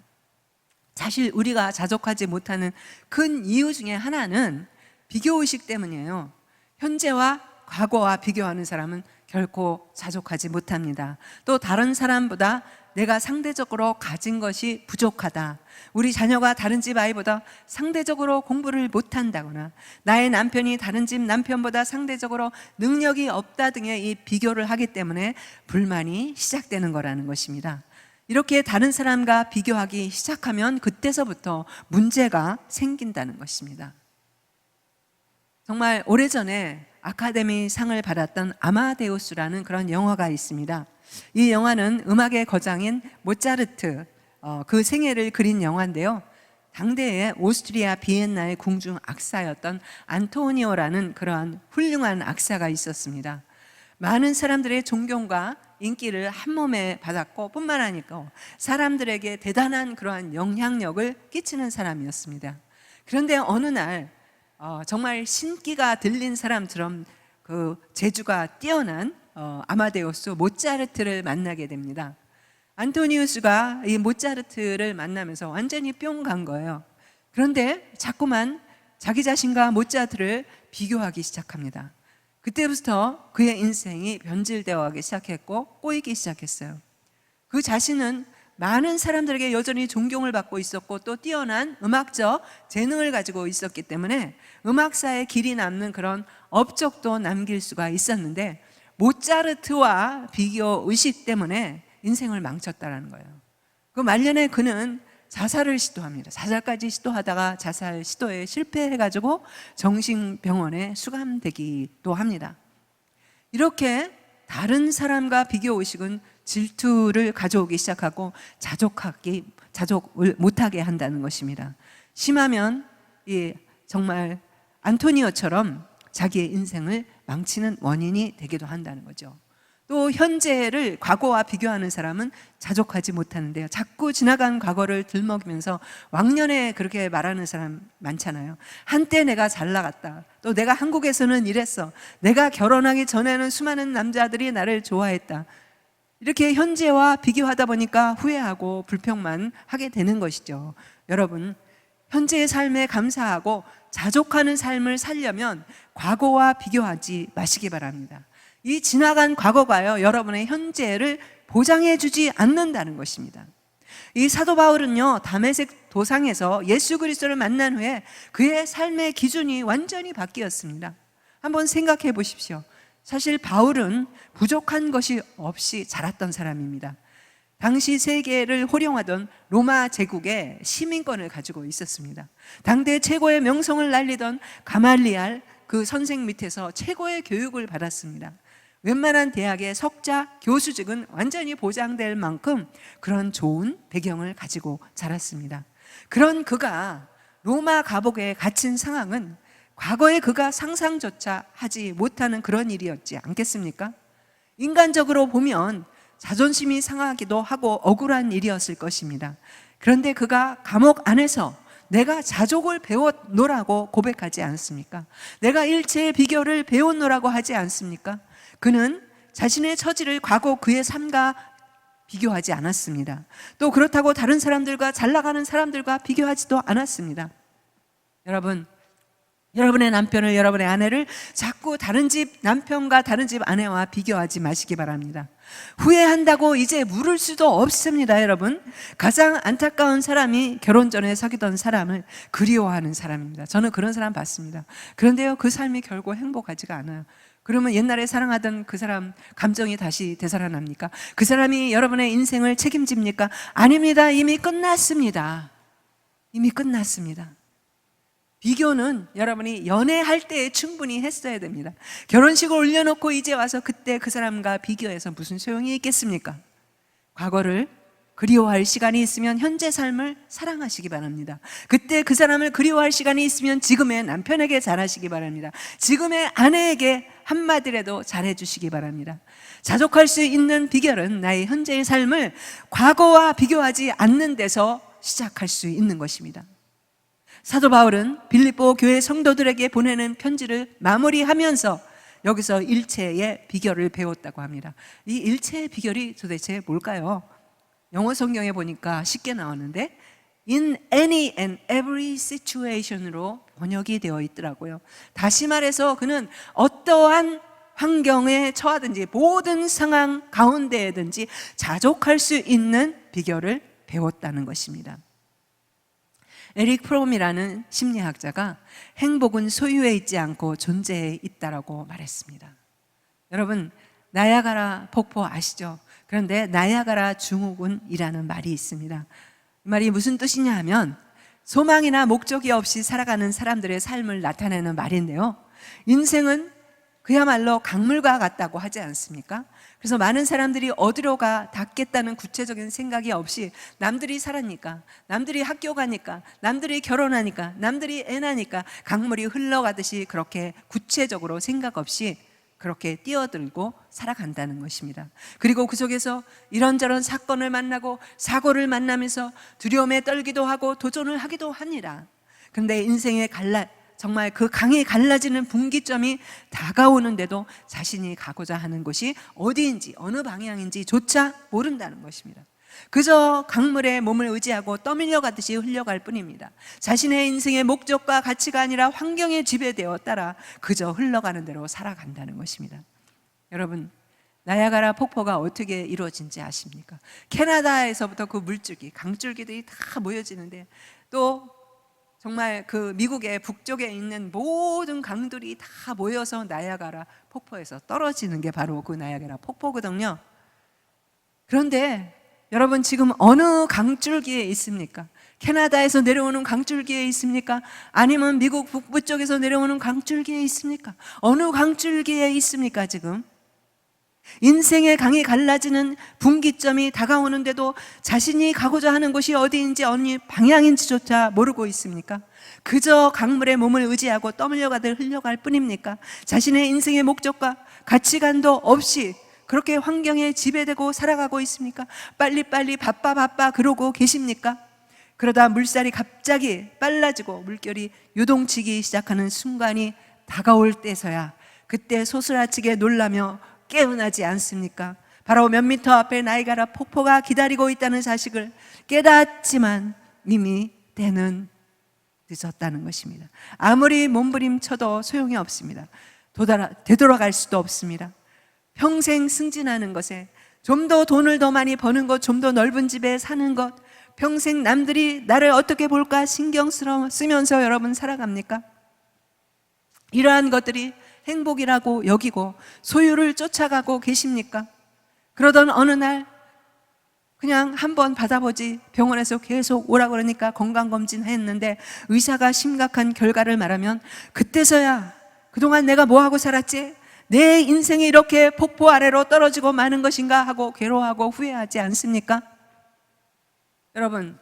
사실 우리가 자족하지 못하는 큰 이유 중에 하나는 비교의식 때문이에요. 현재와 과거와 비교하는 사람은 결코 자족하지 못합니다. 또 다른 사람보다 내가 상대적으로 가진 것이 부족하다, 우리 자녀가 다른 집 아이보다 상대적으로 공부를 못한다거나 나의 남편이 다른 집 남편보다 상대적으로 능력이 없다 등의 이 비교를 하기 때문에 불만이 시작되는 거라는 것입니다. 이렇게 다른 사람과 비교하기 시작하면 그때서부터 문제가 생긴다는 것입니다. 정말 오래전에 아카데미 상을 받았던 아마데우스라는 그런 영화가 있습니다. 이 영화는 음악의 거장인 모차르트 그 생애를 그린 영화인데요, 당대의 오스트리아 비엔나의 궁중 악사였던 안토니오라는 그러한 훌륭한 악사가 있었습니다. 많은 사람들의 존경과 인기를 한몸에 받았고 뿐만 아니고 사람들에게 대단한 그러한 영향력을 끼치는 사람이었습니다. 그런데 어느 날 정말 신기가 들린 사람처럼 그 재주가 뛰어난 아마데우스 모차르트를 만나게 됩니다. 안토니우스가 이 모차르트를 만나면서 완전히 뿅 간 거예요. 그런데 자꾸만 자기 자신과 모차르트를 비교하기 시작합니다. 그때부터 그의 인생이 변질되어 가기 시작했고 꼬이기 시작했어요. 그 자신은 많은 사람들에게 여전히 존경을 받고 있었고 또 뛰어난 음악적 재능을 가지고 있었기 때문에 음악사에 길이 남는 그런 업적도 남길 수가 있었는데 모차르트와 비교 의식 때문에 인생을 망쳤다는 거예요. 그 말년에 그는 자살을 시도합니다. 자살까지 시도하다가 자살 시도에 실패해가지고 정신병원에 수감되기도 합니다. 이렇게 다른 사람과 비교 의식은 질투를 가져오기 시작하고 자족을 못하게 한다는 것입니다. 심하면 정말 안토니오처럼 자기의 인생을 망치는 원인이 되기도 한다는 거죠. 또 현재를 과거와 비교하는 사람은 자족하지 못하는데요, 자꾸 지나간 과거를 들먹이면서 왕년에 그렇게 말하는 사람 많잖아요. 한때 내가 잘 나갔다, 또 내가 한국에서는 이랬어, 내가 결혼하기 전에는 수많은 남자들이 나를 좋아했다, 이렇게 현재와 비교하다 보니까 후회하고 불평만 하게 되는 것이죠. 여러분, 현재의 삶에 감사하고 자족하는 삶을 살려면 과거와 비교하지 마시기 바랍니다. 이 지나간 과거가요, 여러분의 현재를 보장해 주지 않는다는 것입니다. 이 사도 바울은요, 다메섹 도상에서 예수 그리스도를 만난 후에 그의 삶의 기준이 완전히 바뀌었습니다. 한번 생각해 보십시오. 사실 바울은 부족한 것이 없이 자랐던 사람입니다. 당시 세계를 호령하던 로마 제국의 시민권을 가지고 있었습니다. 당대 최고의 명성을 날리던 가말리알 그 선생 밑에서 최고의 교육을 받았습니다. 웬만한 대학의 석자 교수직은 완전히 보장될 만큼 그런 좋은 배경을 가지고 자랐습니다. 그런 그가 로마 감옥에 갇힌 상황은 과거에 그가 상상조차 하지 못하는 그런 일이었지 않겠습니까? 인간적으로 보면 자존심이 상하기도 하고 억울한 일이었을 것입니다. 그런데 그가 감옥 안에서 내가 자족을 배웠노라고 고백하지 않습니까? 내가 일체의 비결을 배웠노라고 하지 않습니까? 그는 자신의 처지를 과거 그의 삶과 비교하지 않았습니다. 또 그렇다고 다른 사람들과, 잘 나가는 사람들과 비교하지도 않았습니다. 여러분, 여러분의 남편을, 여러분의 아내를 자꾸 다른 집 남편과 다른 집 아내와 비교하지 마시기 바랍니다. 후회한다고 이제 물을 수도 없습니다. 여러분, 가장 안타까운 사람이 결혼 전에 사귀던 사람을 그리워하는 사람입니다. 저는 그런 사람 봤습니다. 그런데요, 그 삶이 결국 행복하지가 않아요. 그러면 옛날에 사랑하던 그 사람 감정이 다시 되살아납니까? 그 사람이 여러분의 인생을 책임집니까? 아닙니다. 이미 끝났습니다. 이미 끝났습니다. 비교는 여러분이 연애할 때 충분히 했어야 됩니다. 결혼식을 올려놓고 이제 와서 그때 그 사람과 비교해서 무슨 소용이 있겠습니까? 과거를 그리워할 시간이 있으면 현재 삶을 사랑하시기 바랍니다. 그때 그 사람을 그리워할 시간이 있으면 지금의 남편에게 잘하시기 바랍니다. 지금의 아내에게 한마디라도 잘해주시기 바랍니다. 자족할 수 있는 비결은 나의 현재의 삶을 과거와 비교하지 않는 데서 시작할 수 있는 것입니다. 사도 바울은 빌립보 교회 성도들에게 보내는 편지를 마무리하면서 여기서 일체의 비결을 배웠다고 합니다. 이 일체의 비결이 도대체 뭘까요? 영어 성경에 보니까 쉽게 나오는데 In any and every situation으로 번역이 되어 있더라고요. 다시 말해서 그는 어떠한 환경에 처하든지 모든 상황 가운데에든지 자족할 수 있는 비결을 배웠다는 것입니다. 에릭 프롬이라는 심리학자가 행복은 소유에 있지 않고 존재에 있다라고 말했습니다. 여러분, 나야가라 폭포 아시죠? 그런데 나야가라 증후군이라는 말이 있습니다. 이 말이 무슨 뜻이냐 하면 소망이나 목적이 없이 살아가는 사람들의 삶을 나타내는 말인데요, 인생은 그야말로 강물과 같다고 하지 않습니까? 그래서 많은 사람들이 어디로 닿겠다는 구체적인 생각이 없이 남들이 살았니까, 남들이 학교 가니까, 남들이 결혼하니까, 남들이 애 낳으니까 강물이 흘러가듯이 그렇게 구체적으로 생각 없이 그렇게 뛰어들고 살아간다는 것입니다. 그리고 그 속에서 이런저런 사건을 만나고 사고를 만나면서 두려움에 떨기도 하고 도전을 하기도 합니다. 그런데 인생의 정말 그 강이 갈라지는 분기점이 다가오는데도 자신이 가고자 하는 곳이 어디인지 어느 방향인지조차 모른다는 것입니다. 그저 강물에 몸을 의지하고 떠밀려가듯이 흘려갈 뿐입니다. 자신의 인생의 목적과 가치가 아니라 환경의 지배되어 따라 그저 흘러가는 대로 살아간다는 것입니다. 여러분, 나야가라 폭포가 어떻게 이루어진지 아십니까? 캐나다에서부터 그 물줄기, 강줄기들이 다 모여지는데, 또 정말 그 미국의 북쪽에 있는 모든 강들이 다 모여서 나야가라 폭포에서 떨어지는 게 바로 그 나야가라 폭포거든요. 그런데 여러분, 지금 어느 강줄기에 있습니까? 캐나다에서 내려오는 강줄기에 있습니까? 아니면 미국 북부 쪽에서 내려오는 강줄기에 있습니까? 어느 강줄기에 있습니까 지금? 인생의 강이 갈라지는 분기점이 다가오는데도 자신이 가고자 하는 곳이 어디인지 어느 방향인지조차 모르고 있습니까? 그저 강물에 몸을 의지하고 떠밀려가듯 흘려갈 뿐입니까? 자신의 인생의 목적과 가치관도 없이 그렇게 환경에 지배되고 살아가고 있습니까? 빨리빨리 바빠 그러고 계십니까? 그러다 물살이 갑자기 빨라지고 물결이 요동치기 시작하는 순간이 다가올 때서야 그때 소스라치게 놀라며 깨어나지 않습니까? 바로 몇 미터 앞에 나야가라 폭포가 기다리고 있다는 사실을 깨닫지만 이미 때는 늦었다는 것입니다. 아무리 몸부림쳐도 소용이 없습니다. 되돌아갈 수도 없습니다. 평생 승진하는 것에, 좀 더 돈을 더 많이 버는 것, 좀 더 넓은 집에 사는 것, 평생 남들이 나를 어떻게 볼까 신경 쓰면서 여러분 살아갑니까? 이러한 것들이 행복이라고 여기고 소유를 쫓아가고 계십니까? 그러던 어느 날 그냥 한번 받아보지, 병원에서 계속 오라고 그러니까 건강검진 했는데 의사가 심각한 결과를 말하면 그때서야 그동안 내가 뭐하고 살았지? 내 인생이 이렇게 폭포 아래로 떨어지고 마는 것인가 하고 괴로워하고 후회하지 않습니까? 여러분,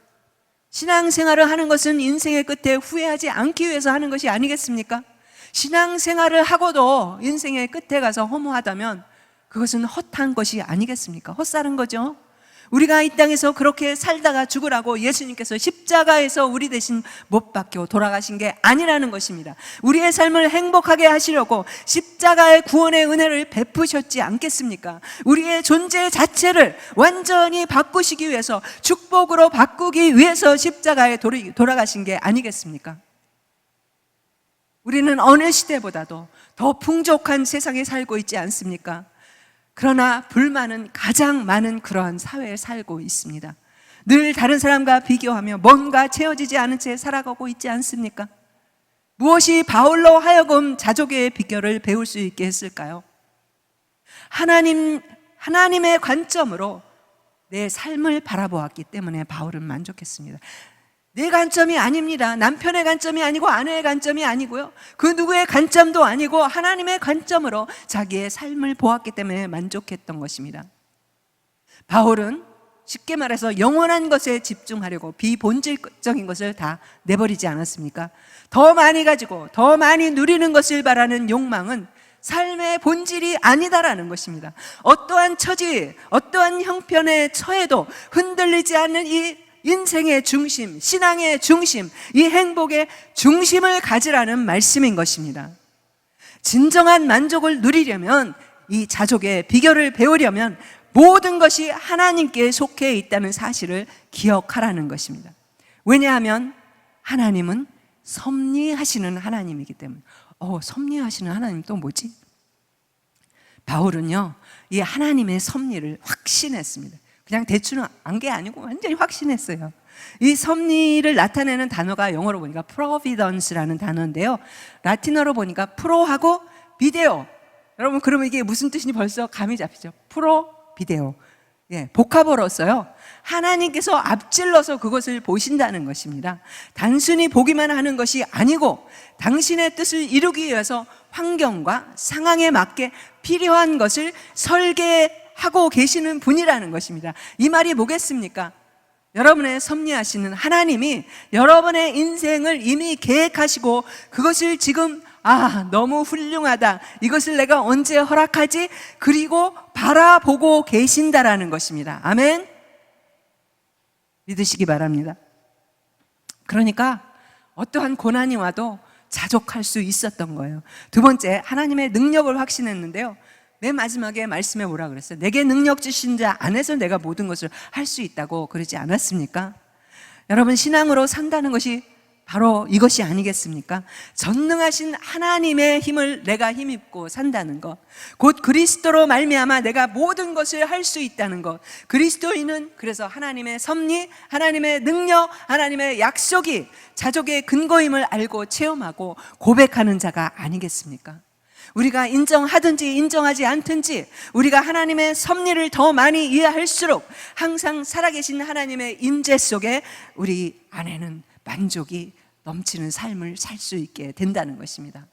신앙생활을 하는 것은 인생의 끝에 후회하지 않기 위해서 하는 것이 아니겠습니까? 신앙생활을 하고도 인생의 끝에 가서 허무하다면 그것은 헛한 것이 아니겠습니까? 헛살은 거죠. 우리가 이 땅에서 그렇게 살다가 죽으라고 예수님께서 십자가에서 우리 대신 못 박혀 돌아가신 게 아니라는 것입니다. 우리의 삶을 행복하게 하시려고 십자가의 구원의 은혜를 베푸셨지 않겠습니까? 우리의 존재 자체를 완전히 바꾸시기 위해서, 축복으로 바꾸기 위해서 십자가에 돌아가신 게 아니겠습니까? 우리는 어느 시대보다도 더 풍족한 세상에 살고 있지 않습니까? 그러나 불만은 가장 많은 그러한 사회에 살고 있습니다. 늘 다른 사람과 비교하며 뭔가 채워지지 않은 채 살아가고 있지 않습니까? 무엇이 바울로 하여금 자족의 비결을 배울 수 있게 했을까요? 하나님의 관점으로 내 삶을 바라보았기 때문에 바울은 만족했습니다. 내 관점이 아닙니다. 남편의 관점이 아니고 아내의 관점이 아니고요, 그 누구의 관점도 아니고 하나님의 관점으로 자기의 삶을 보았기 때문에 만족했던 것입니다. 바울은 쉽게 말해서 영원한 것에 집중하려고 비본질적인 것을 다 내버리지 않았습니까? 더 많이 가지고 더 많이 누리는 것을 바라는 욕망은 삶의 본질이 아니다라는 것입니다. 어떠한 처지, 어떠한 형편에 처해도 흔들리지 않는 이 인생의 중심, 신앙의 중심, 이 행복의 중심을 가지라는 말씀인 것입니다. 진정한 만족을 누리려면, 이 자족의 비결을 배우려면 모든 것이 하나님께 속해 있다는 사실을 기억하라는 것입니다. 왜냐하면 하나님은 섭리하시는 하나님이기 때문에. 섭리하시는 하나님 또 뭐지? 바울은요, 이 하나님의 섭리를 확신했습니다. 그냥 대충 안 게 아니고 완전히 확신했어요. 이 섭리를 나타내는 단어가 영어로 보니까 providence라는 단어인데요, 라틴어로 보니까 프로하고 비데오. 여러분, 그러면 이게 무슨 뜻인지 벌써 감이 잡히죠? 프로, 비데오. 복합어로서요, 하나님께서 앞질러서 그것을 보신다는 것입니다. 단순히 보기만 하는 것이 아니고 당신의 뜻을 이루기 위해서 환경과 상황에 맞게 필요한 것을 설계하고 계시는 분이라는 것입니다. 이 말이 뭐겠습니까? 여러분의 섭리하시는 하나님이 여러분의 인생을 이미 계획하시고 그것을 지금 너무 훌륭하다, 이것을 내가 언제 허락하지? 그리고 바라보고 계신다라는 것입니다. 아멘. 믿으시기 바랍니다. 그러니까 어떠한 고난이 와도 자족할 수 있었던 거예요. 두 번째, 하나님의 능력을 확신했는데요, 맨 마지막에 말씀에 뭐라 그랬어요? 내게 능력 주신 자 안에서 내가 모든 것을 할 수 있다고 그러지 않았습니까? 여러분, 신앙으로 산다는 것이 바로 이것이 아니겠습니까? 전능하신 하나님의 힘을 내가 힘입고 산다는 것, 곧 그리스도로 말미암아 내가 모든 것을 할 수 있다는 것. 그리스도인은 그래서 하나님의 섭리, 하나님의 능력, 하나님의 약속이 자족의 근거임을 알고 체험하고 고백하는 자가 아니겠습니까? 우리가 인정하든지 인정하지 않든지 우리가 하나님의 섭리를 더 많이 이해할수록 항상 살아계신 하나님의 임재 속에 우리 안에는 만족이 넘치는 삶을 살 수 있게 된다는 것입니다.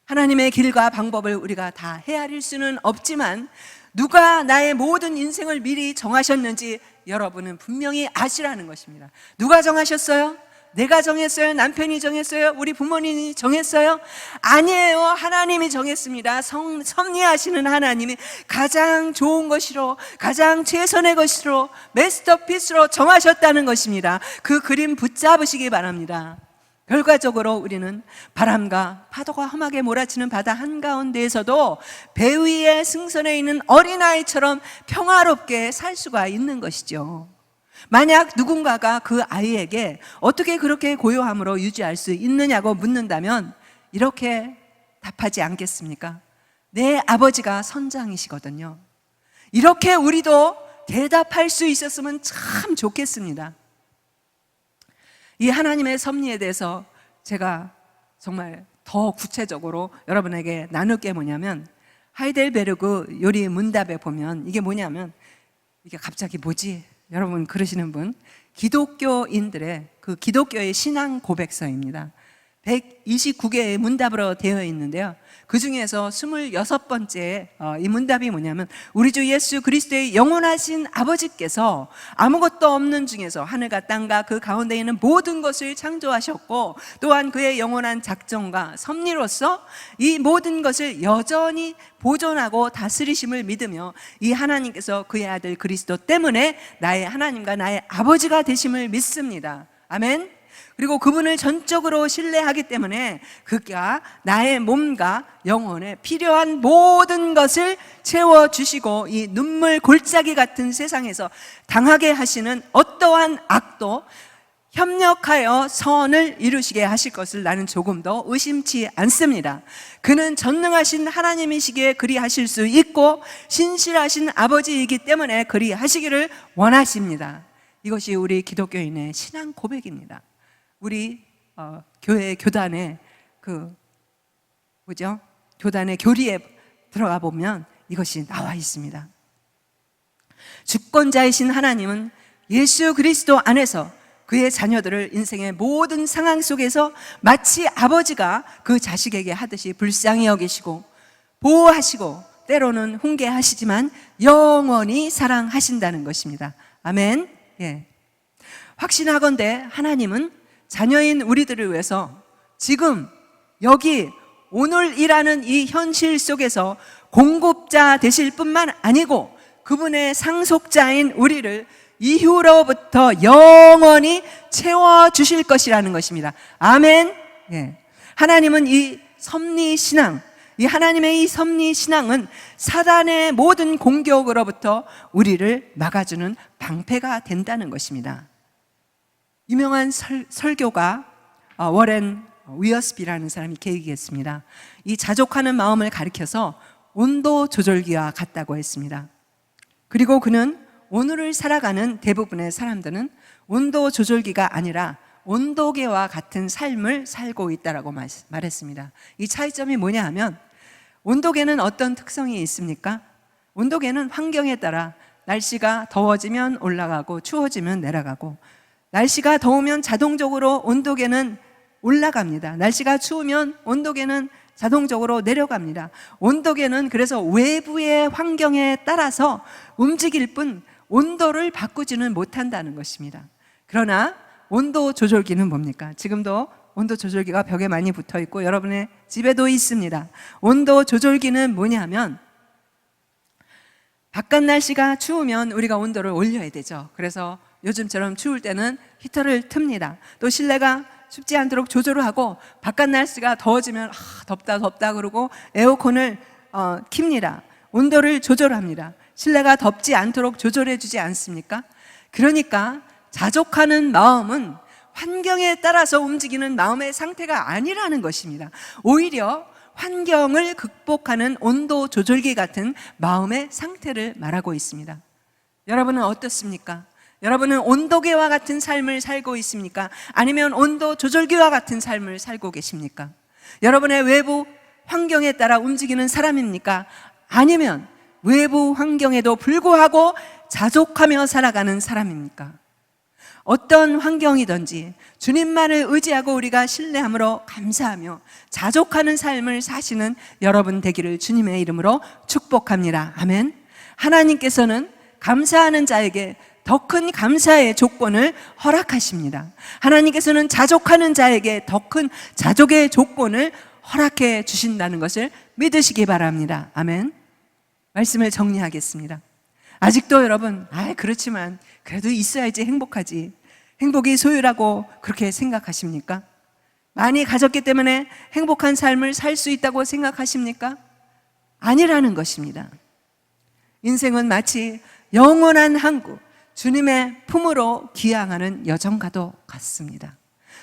하나님의 길과 방법을 우리가 다 헤아릴 수는 없지만 누가 나의 모든 인생을 미리 정하셨는지 여러분은 분명히 아시라는 것입니다. 누가 정하셨어요? 내가 정했어요? 남편이 정했어요? 우리 부모님이 정했어요? 아니에요. 하나님이 정했습니다. 섭리하시는 하나님이 가장 좋은 것으로, 가장 최선의 것으로, 마스터피스로 정하셨다는 것입니다. 그 그림 붙잡으시기 바랍니다. 결과적으로 우리는 바람과 파도가 험하게 몰아치는 바다 한가운데에서도 배 위에 승선해 있는 어린아이처럼 평화롭게 살 수가 있는 것이죠. 만약 누군가가 그 아이에게 어떻게 그렇게 고요함으로 유지할 수 있느냐고 묻는다면 이렇게 답하지 않겠습니까? 내 아버지가 선장이시거든요. 이렇게 우리도 대답할 수 있었으면 참 좋겠습니다. 이 하나님의 섭리에 대해서 제가 정말 더 구체적으로 여러분에게 나눌 게 뭐냐면, 하이델베르그 요리 문답에 보면 이게 뭐냐면, 이게 갑자기 뭐지? 여러분 그러시는 분, 기독교인들의 그 기독교의 신앙 고백서입니다. 129개의 문답으로 되어 있는데요. 그 중에서 26번째 이 문답이 뭐냐면, 우리 주 예수 그리스도의 영원하신 아버지께서 아무것도 없는 중에서 하늘과 땅과 그 가운데 있는 모든 것을 창조하셨고, 또한 그의 영원한 작정과 섭리로서 이 모든 것을 여전히 보존하고 다스리심을 믿으며, 이 하나님께서 그의 아들 그리스도 때문에 나의 하나님과 나의 아버지가 되심을 믿습니다. 아멘. 그리고 그분을 전적으로 신뢰하기 때문에 그가 나의 몸과 영혼에 필요한 모든 것을 채워주시고, 이 눈물 골짜기 같은 세상에서 당하게 하시는 어떠한 악도 협력하여 선을 이루시게 하실 것을 나는 조금도 의심치 않습니다. 그는 전능하신 하나님이시기에 그리하실 수 있고, 신실하신 아버지이기 때문에 그리하시기를 원하십니다. 이것이 우리 기독교인의 신앙 고백입니다. 우리 교회 교단의 교단의 교리에 들어가 보면 이것이 나와 있습니다. 주권자이신 하나님은 예수 그리스도 안에서 그의 자녀들을 인생의 모든 상황 속에서 마치 아버지가 그 자식에게 하듯이 불쌍히 여기시고 보호하시고, 때로는 훈계하시지만 영원히 사랑하신다는 것입니다. 아멘. 예. 확신하건대 하나님은 자녀인 우리들을 위해서 지금 여기 오늘이라는 이 현실 속에서 공급자 되실 뿐만 아니고, 그분의 상속자인 우리를 이후로부터 영원히 채워주실 것이라는 것입니다. 아멘. 예. 하나님은 이 섭리신앙, 이 하나님의 이 섭리신앙은 사단의 모든 공격으로부터 우리를 막아주는 방패가 된다는 것입니다. 유명한 설교가 워렌 위어스비라는 사람이 이렇게 얘기했습니다. 이 자족하는 마음을 가리켜서 온도 조절기와 같다고 했습니다. 그리고 그는 오늘을 살아가는 대부분의 사람들은 온도 조절기가 아니라 온도계와 같은 삶을 살고 있다고 말했습니다. 이 차이점이 뭐냐 하면, 온도계는 어떤 특성이 있습니까? 온도계는 환경에 따라 날씨가 더워지면 올라가고 추워지면 내려가고, 날씨가 더우면 자동적으로 온도계는 올라갑니다. 날씨가 추우면 온도계는 자동적으로 내려갑니다. 온도계는 그래서 외부의 환경에 따라서 움직일 뿐 온도를 바꾸지는 못한다는 것입니다. 그러나 온도 조절기는 뭡니까? 지금도 온도 조절기가 벽에 많이 붙어 있고 여러분의 집에도 있습니다. 온도 조절기는 뭐냐면, 바깥 날씨가 추우면 우리가 온도를 올려야 되죠. 그래서 요즘처럼 추울 때는 히터를 틉니다. 또 실내가 춥지 않도록 조절을 하고, 바깥 날씨가 더워지면 덥다 그러고 에어컨을 킵니다. 온도를 조절합니다. 실내가 덥지 않도록 조절해 주지 않습니까? 그러니까 자족하는 마음은 환경에 따라서 움직이는 마음의 상태가 아니라는 것입니다. 오히려 환경을 극복하는 온도 조절기 같은 마음의 상태를 말하고 있습니다. 여러분은 어떻습니까? 여러분은 온도계와 같은 삶을 살고 있습니까? 아니면 온도 조절기와 같은 삶을 살고 계십니까? 여러분의 외부 환경에 따라 움직이는 사람입니까? 아니면 외부 환경에도 불구하고 자족하며 살아가는 사람입니까? 어떤 환경이든지 주님만을 의지하고 우리가 신뢰함으로 감사하며 자족하는 삶을 사시는 여러분 되기를 주님의 이름으로 축복합니다. 아멘. 하나님께서는 감사하는 자에게 더 큰 감사의 조건을 허락하십니다. 하나님께서는 자족하는 자에게 더 큰 자족의 조건을 허락해 주신다는 것을 믿으시기 바랍니다. 아멘. 말씀을 정리하겠습니다. 아직도 여러분, 그렇지만 그래도 있어야지 행복하지, 행복이 소유라고 그렇게 생각하십니까? 많이 가졌기 때문에 행복한 삶을 살 수 있다고 생각하십니까? 아니라는 것입니다. 인생은 마치 영원한 항구, 주님의 품으로 귀향하는 여정과도 같습니다.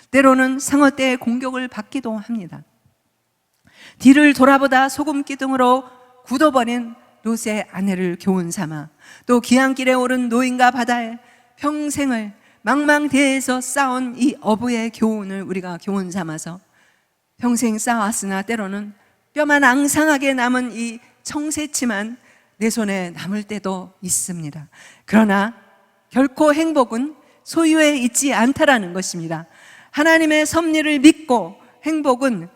때로는 상어떼의 공격을 받기도 합니다. 뒤를 돌아보다 소금 기둥으로 굳어버린 롯의 아내를 교훈 삼아, 또 귀향길에 오른 노인과 바다에 평생을 망망대해에서 쌓은 이 어부의 교훈을 우리가 교훈 삼아서 평생 쌓았으나 때로는 뼈만 앙상하게 남은 이 청새치만 내 손에 남을 때도 있습니다. 그러나 결코 행복은 소유에 있지 않다라는 것입니다. 하나님의 섭리를 믿고 행복은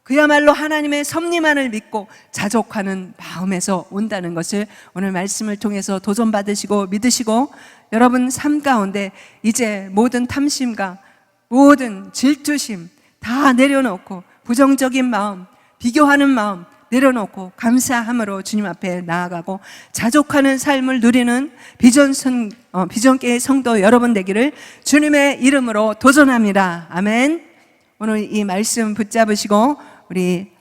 그야말로 하나님의 섭리만을 믿고 자족하는 마음에서 온다는 것을 오늘 말씀을 통해서 도전받으시고 믿으시고, 여러분 삶 가운데 이제 모든 탐심과 모든 질투심 다 내려놓고 부정적인 마음, 비교하는 마음 내려놓고 감사함으로 주님 앞에 나아가고 자족하는 삶을 누리는 비전계의 성도 여러분 되기를 주님의 이름으로 도전합니다. 아멘. 오늘 이 말씀 붙잡으시고 우리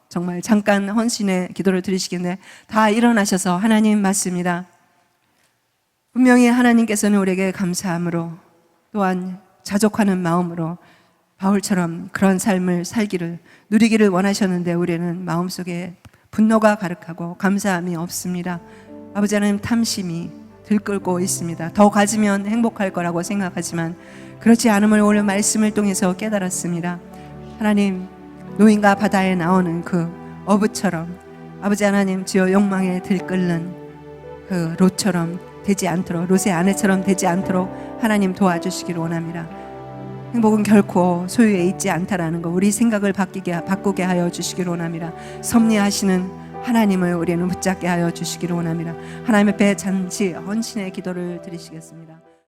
정말 잠깐 헌신의 기도를 드리시겠는데, 다 일어나셔서 하나님 맞습니다. 분명히 하나님께서는 우리에게 감사함으로 또한 자족하는 마음으로 바울처럼 그런 삶을 살기를 누리기를 원하셨는데 우리는 마음속에 분노가 가득하고 감사함이 없습니다. 아버지 하나님, 탐심이 들끓고 있습니다. 더 가지면 행복할 거라고 생각하지만 그렇지 않음을 오늘 말씀을 통해서 깨달았습니다. 하나님, 노인과 바다에 나오는 그 어부처럼 아버지 하나님, 주여 욕망에 들끓는 그 롯처럼 되지 않도록, 롯의 아내처럼 되지 않도록 하나님 도와주시기를 원합니다. 행복은 결코 소유에 있지 않다라는 거, 우리 생각을 바꾸게 하여 주시기를 원합니다. 섭리하시는 하나님을 우리는 붙잡게 하여 주시기를 원합니다. 하나님 앞에 잠시 헌신의 기도를 드리시겠습니다.